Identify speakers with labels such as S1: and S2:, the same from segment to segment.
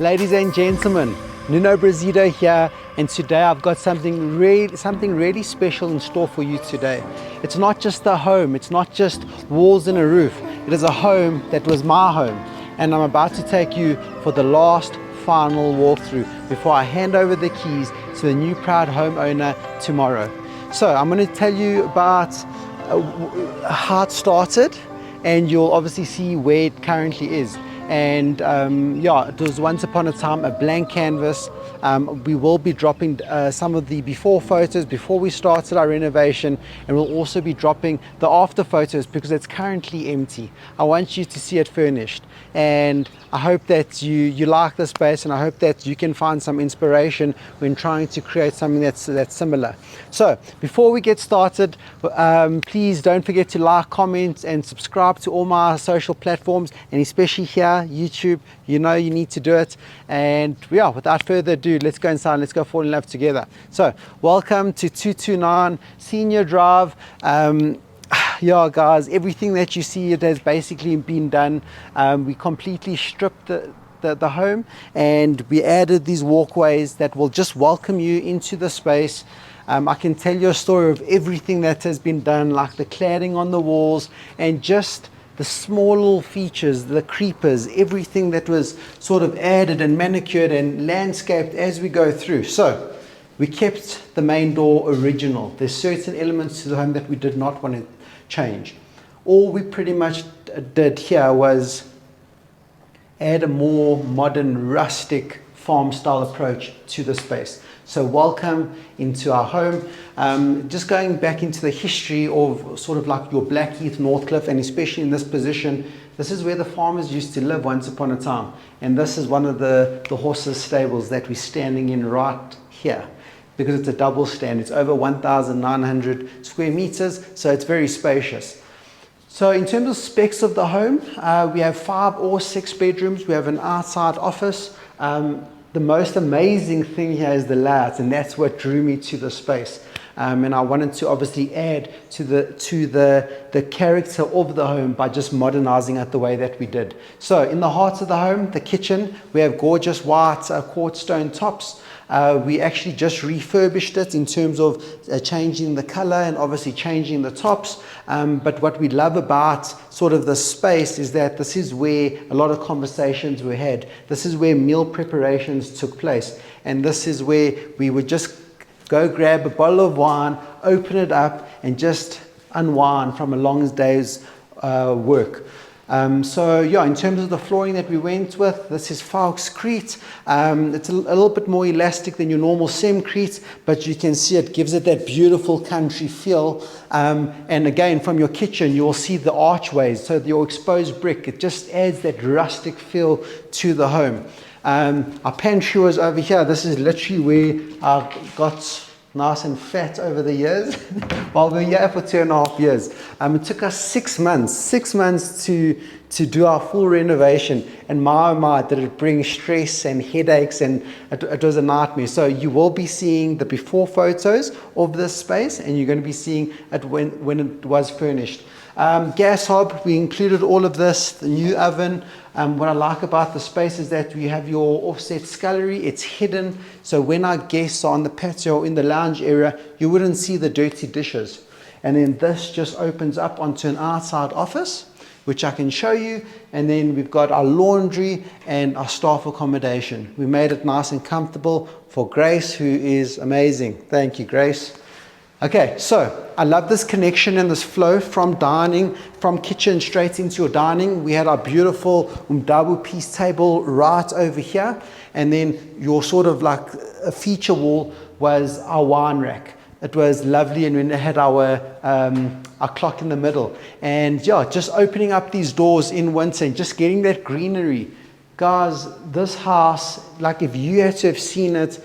S1: Ladies and gentlemen, Nuno Brazido here, and today I've got something really special in store for you today. It's not just a home, it's not just walls and a roof. It is a home that was my home, and I'm about to take you for the last final walkthrough before I hand over the keys to the new proud homeowner tomorrow. So I'm going to tell you about how it started, and you'll obviously see where it currently is. And yeah, it was once upon a time a blank canvas. We will be dropping some of the before photos before we started our renovation, and we'll also be dropping the after photos because it's currently empty. I want you to see it furnished, and I hope that you like the space, and I hope that you can find some inspiration when trying to create something that's similar. So before we get started, please don't forget to like, comment and subscribe to all my social platforms, and especially here YouTube. You know you need to do it. And yeah, without further ado, let's go inside and let's go fall in love together. So welcome to 229 Senior Drive. Yeah guys, everything that you see, it has basically been done. We completely stripped the home, and we added these walkways that will just welcome you into the space. I can tell you a story of everything that has been done, like the cladding on the walls and just the small little features, the creepers, everything that was sort of added and manicured and landscaped as we go through. So we kept the main door original. There's certain elements to the home that we did not want to change. All we pretty much did here was add a more modern, rustic, farm style approach to the space. So welcome into our home. Just going back into the history of sort of like your Blackheath, Northcliffe, and especially in this position, this is where the farmers used to live once upon a time. And this is one of the horses stables that we're standing in right here, because it's a double stand. It's over 1,900 square meters, so it's very spacious. So in terms of specs of the home, we have 5 or 6 bedrooms. We have an outside office. The most amazing thing here is the layout, and that's what drew me to the space. And I wanted to obviously add to the character of the home by just modernizing it the way that we did. So in the heart of the home, the kitchen, we have gorgeous white quartz stone tops. We actually just refurbished it in terms of changing the color and obviously changing the tops. But what we love about sort of the space is that this is where a lot of conversations were had. This is where meal preparations took place. And this is where we would just go grab a bottle of wine, open it up, and just unwind from a long day's work. So yeah, in terms of the flooring that we went with, this is Falk's-crete. It's a little bit more elastic than your normal Semcrete, but you can see it gives it that beautiful country feel. And again, from your kitchen, you'll see the archways, so your exposed brick, it just adds that rustic feel to the home. Our pantry was over here. This is literally where I got nice and fat over the years while we were here for 2.5 years. It took us 6 months to do our full renovation, and my did it bring stress and headaches, and it was a nightmare. So you will be seeing the before photos of this space, and you're going to be seeing it when it was furnished. Gas hob, we included all of this, the new oven. What I like about the space is that we have your offset scullery. It's hidden, so when our guests are on the patio in the lounge area, you wouldn't see the dirty dishes. And then this just opens up onto an outside office, which I can show you. And then we've got our laundry and our staff accommodation. We made it nice and comfortable for Grace, who is amazing. Thank you, Grace. Okay, so I love this connection and this flow from dining, from kitchen straight into your dining. We had our beautiful umdabu piece table right over here, and then your sort of like a feature wall was our wine rack. It was lovely, and we had our clock in the middle. And yeah, just opening up these doors in winter and just getting that greenery. Guys, this house, like if you had to have seen it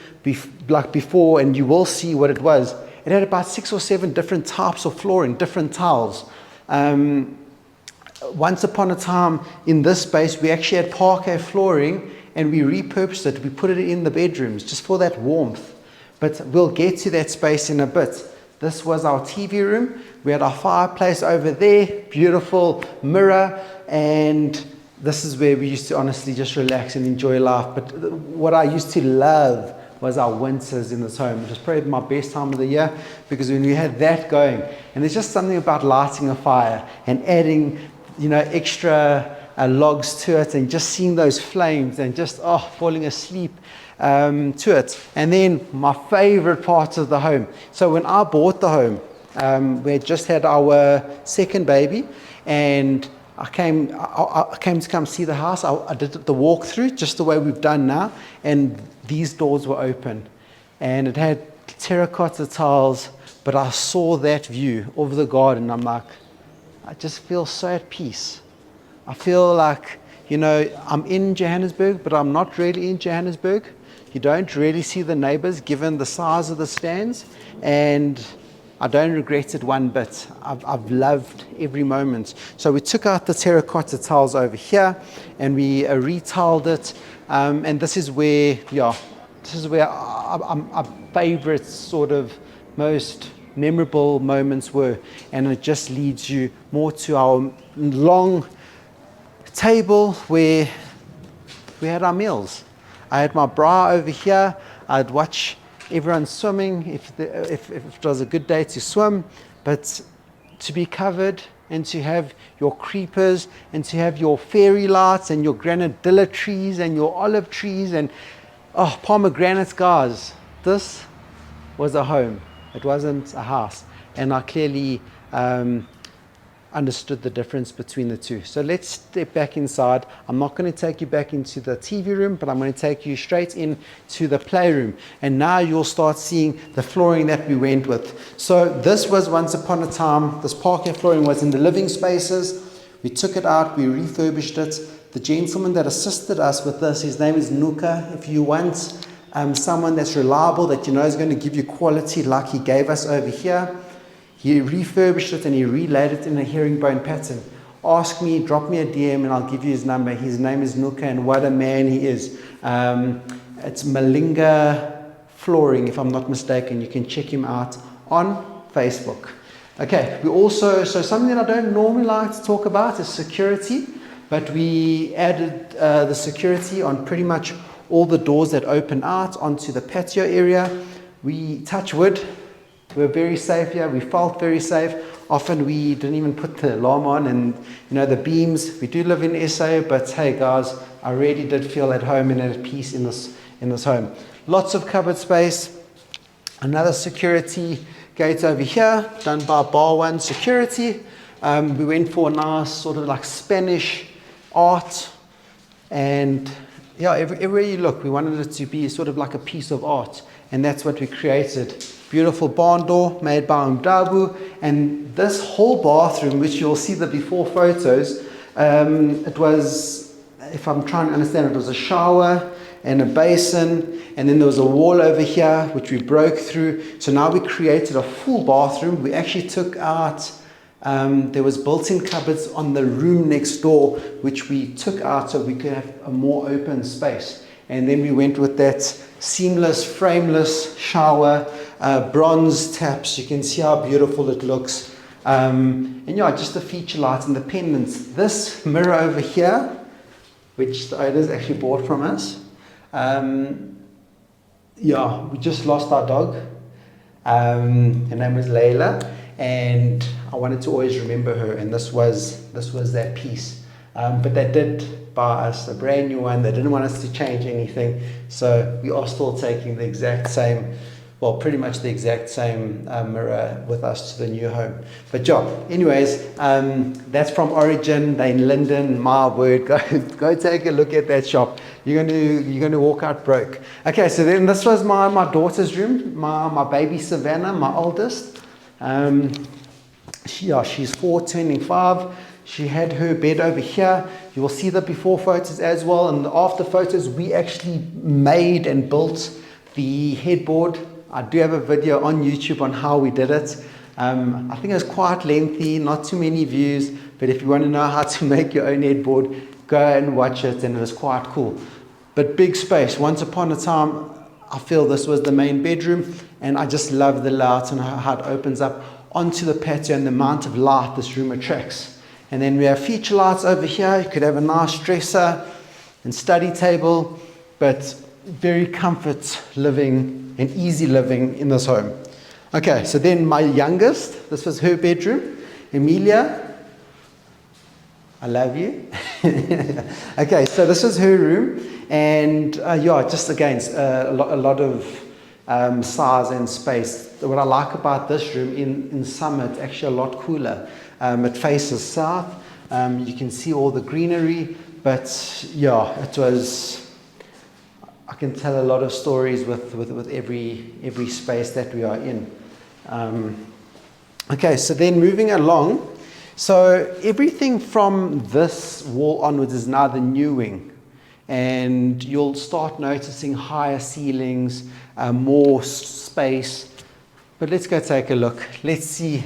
S1: like before, and you will see what it was, it had about 6 or 7 different types of flooring, different tiles. Once upon a time in this space, we actually had parquet flooring, and we repurposed it. We put it in the bedrooms just for that warmth. But we'll get to that space in a bit. This was our TV room. We had our fireplace over there, beautiful mirror, and this is where we used to honestly just relax and enjoy life. But what I used to love was our winters in this home. It was probably my best time of the year, because when we had that going, and there's just something about lighting a fire and adding, extra logs to it, and just seeing those flames and just falling asleep to it. And then my favorite part of the home. So when I bought the home, we had just had our second baby, and I came to come see the house. I did the walkthrough just the way we've done now, and these doors were open, and it had terracotta tiles, but I saw that view of the garden. I'm like, I just feel so at peace. I feel like, I'm in Johannesburg, but I'm not really in Johannesburg. You don't really see the neighbors given the size of the stands, and I don't regret it one bit. I've loved every moment. So we took out the terracotta tiles over here, and we retiled it. And this is where our favorite sort of most memorable moments were. And it just leads you more to our long table where we had our meals. I had my bra over here. I'd watch everyone swimming if it was a good day to swim, but to be covered and to have your creepers and to have your fairy lights and your granadilla trees and your olive trees and pomegranates, guys. This was a home. It wasn't a house, and I clearly understood the difference between the two. So let's step back inside. I'm not going to take you back into the TV room, but I'm going to take you straight into the playroom. And now you'll start seeing the flooring that we went with. So this was once upon a time, this parquet flooring was in the living spaces. We took it out, we refurbished it. The gentleman that assisted us with this, his name is Nuka. If you want someone that's reliable, that is going to give you quality like he gave us over here, he refurbished it and he relaid it in a herringbone pattern. Ask me, drop me a DM, and I'll give you his number. His name is Nuka, and what a man he is. It's Mahlangu Flooring, if I'm not mistaken. You can check him out on Facebook. Okay, so something that I don't normally like to talk about is security, but we added the security on pretty much all the doors that open out onto the patio area. We touch wood. We're very safe here. We felt very safe. Often we didn't even put the alarm on, and the beams. We do live in SA, but hey guys, I really did feel at home and at peace in this home. Lots of cupboard space. Another security gate over here, done by Bar One Security. We went for a nice sort of like Spanish art, and everywhere you look, we wanted it to be sort of like a piece of art, and that's what we created. Beautiful barn door made by Umdabu, and this whole bathroom, which you'll see the before photos, it was, if I'm trying to understand, it was a shower and a basin, and then there was a wall over here which we broke through. So now we created a full bathroom. We actually took out, there was built-in cupboards on the room next door, which we took out so we could have a more open space. And then we went with that seamless, frameless shower, bronze taps. You can see how beautiful it looks. And just the feature lights and the pendants. This mirror over here, which the owners actually bought from us. We just lost our dog. Her name was Layla, and I wanted to always remember her, and this was that piece. But they did buy us a brand new one. They didn't want us to change anything, so we are still taking the exact same, pretty much the exact same mirror with us to the new home. But anyways, that's from Origin. They're in Linden. My word, go take a look at that shop. You're going to walk out broke. Okay, so then this was my daughter's room, my baby Savannah, my oldest. She's 4, turning 5. She had her bed over here. You will see the before photos as well, and the after photos. We actually made and built the headboard. I do have a video on YouTube on how we did it. I think it was quite lengthy, not too many views, but if you want to know how to make your own headboard, go and watch it, and it was quite cool. But big space. Once upon a time, I feel this was the main bedroom, and I just love the layout and how it opens up onto the patio and the amount of light this room attracts. And then we have feature lights over here. You could have a nice dresser and study table, but very comfort living and easy living in this home. Okay, so then my youngest, this was her bedroom. Emilia, I love you. Okay, so this is her room, and yeah, just again, a lot of size and space. What I like about this room, in summer, it's actually a lot cooler. It faces south. You can see all the greenery, but yeah, it was, I can tell a lot of stories with every space that we are in. Okay, so then moving along, so everything from this wall onwards is now the new wing, and you'll start noticing higher ceilings, more space. But let's go take a look. Let's see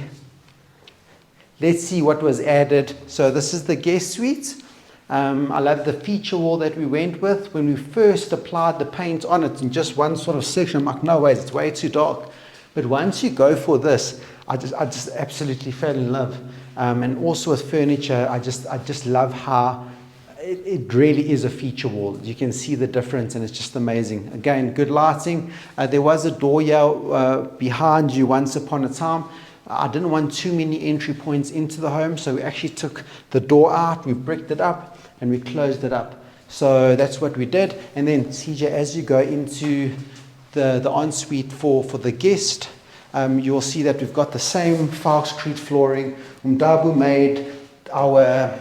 S1: what was added. So this is the guest suite. I love the feature wall that we went with. When we first applied the paint on it in just one sort of section, I'm like, no way, it's way too dark. But once you go for this, I just absolutely fell in love. And also with furniture, I just love how it really is a feature wall. You can see the difference, and it's just amazing. Again, good lighting. There was a door here behind you once upon a time. I didn't want too many entry points into the home, so we actually took the door out, we bricked it up, and we closed it up. So that's what we did. And then CJ, as you go into the ensuite for the guest, you'll see that we've got the same Falkstreet flooring. Umdabu made our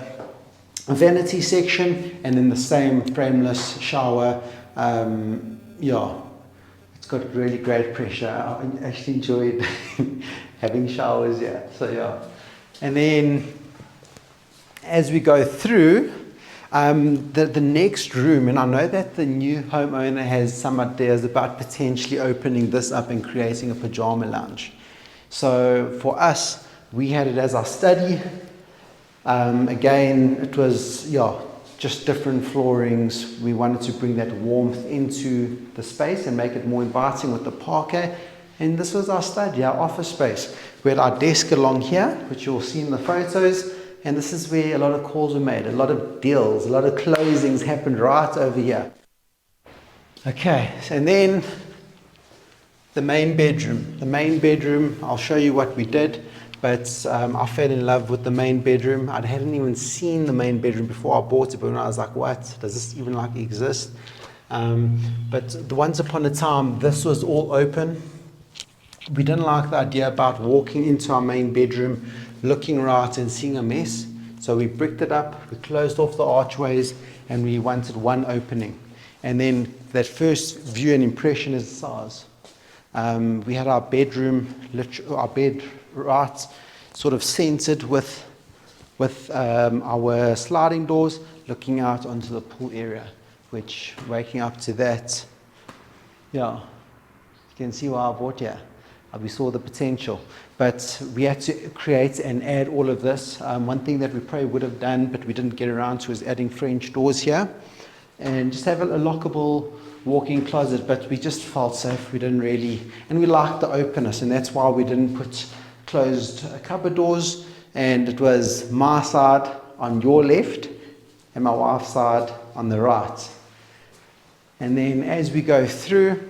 S1: vanity section, and then the same frameless shower. Yeah, it's got really great pressure. I actually enjoyed having showers, yeah. So yeah, and then as we go through the next room, and I know that the new homeowner has some ideas about potentially opening this up and creating a pajama lounge. So for us, we had it as our study. Again, it was, yeah, just different floorings. We wanted to bring that warmth into the space and make it more inviting with the parquet. And this was our study, our office space. We had our desk along here, which you'll see in the photos. And this is where a lot of calls were made, a lot of deals, a lot of closings happened right over here. Okay, and then the main bedroom. The main bedroom, I'll show you what we did. But I fell in love with the main bedroom. I hadn't even seen the main bedroom before I bought it, but when I was like, what? Does this even like exist? But the once upon a time, this was all open. We didn't like the idea about walking into our main bedroom, looking right and seeing a mess. So we bricked it up, we closed off the archways, and we wanted one opening. And then that first view and impression is the size. We had our bedroom, our bed right sort of centered with our sliding doors looking out onto the pool area, which waking up to that, yeah, you can see why I bought here. We saw the potential, but we had to create and add all of this. One thing that we probably would have done, but we didn't get around to, is adding French doors here and just have a lockable walk-in closet, but we just felt safe. We didn't really, and we liked the openness, and that's why we didn't put closed cupboard doors. And it was my side on your left and my wife's side on the right. And then as we go through,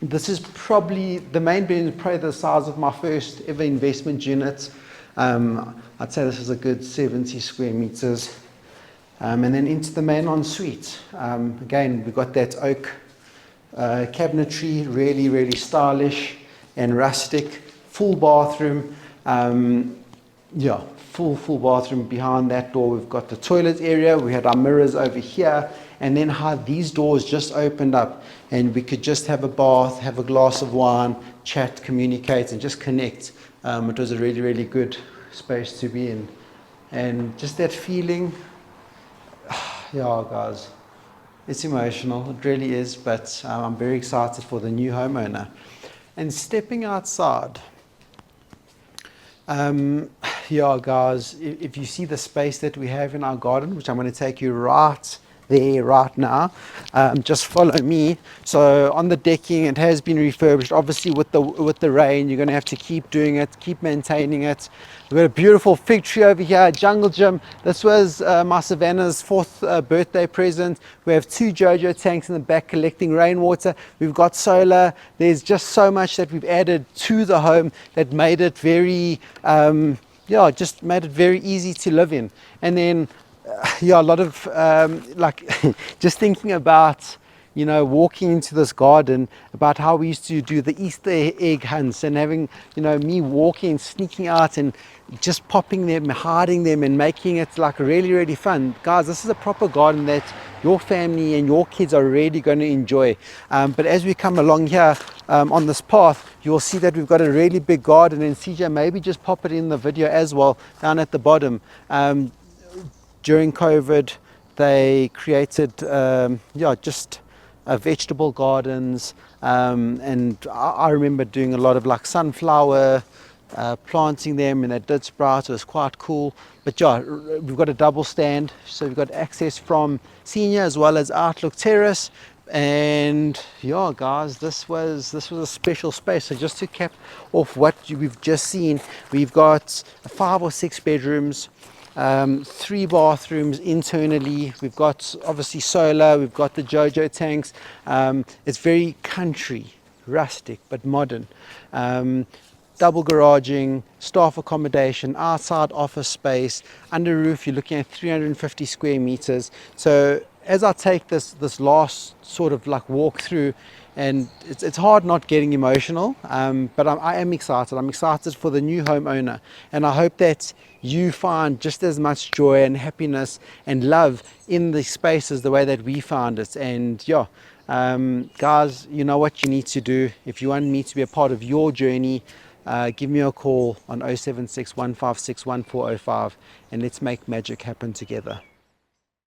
S1: this is probably, the main bedroom is probably the size of my first ever investment unit. I'd say this is a good 70 square meters. And then into the main ensuite. Again, we've got that oak cabinetry, really, really stylish and rustic. Full bathroom. Yeah, full bathroom. Behind that door, we've got the toilet area. We had our mirrors over here. And then how these doors just opened up, and we could just have a bath, have a glass of wine, chat, communicate, and just connect. It was a really, really good space to be in. And just that feeling, yeah, guys, it's emotional. It really is, but I'm very excited for the new homeowner. And stepping outside, yeah, guys, if you see the space that we have in our garden, which I'm going to take you right there right now. Just follow me. So on the decking, it has been refurbished. Obviously with the rain, you're going to have to keep doing it, keep maintaining it. We've got a beautiful fig tree over here, jungle gym. This was my Savannah's 4th birthday present. We have 2 JoJo tanks in the back collecting rainwater. We've got solar. There's just so much that we've added to the home that made it very just made it very easy to live in. And then a lot of like just thinking about walking into this garden, about how we used to do the Easter egg hunts, and having me walking, sneaking out and just popping them, hiding them, and making it like really, really fun. Guys, this is a proper garden that your family and your kids are really going to enjoy. But as we come along here on this path, you'll see that we've got a really big garden, and CJ, maybe just pop it in the video as well down at the bottom. During COVID, they created just vegetable gardens, and I remember doing a lot of like sunflower, planting them, and it did sprout. It was quite cool. But we've got a double stand, so we've got access from senior as well as outlook terrace. And guys, this was a special space. So just to cap off what we've just seen, we've got 5 or 6 bedrooms, 3 bathrooms internally. We've got obviously solar, we've got the JoJo tanks. It's very country, rustic but modern. Double garaging, staff accommodation, outside office space, under roof you're looking at 350 square meters. So as I take this last sort of like walk through, and it's hard not getting emotional, but I am excited. I'm excited for the new homeowner, and I hope that you find just as much joy and happiness and love in the spaces the way that we found it. And guys, you know what you need to do. If you want me to be a part of your journey, give me a call on 076 156 1405, and let's make magic happen together.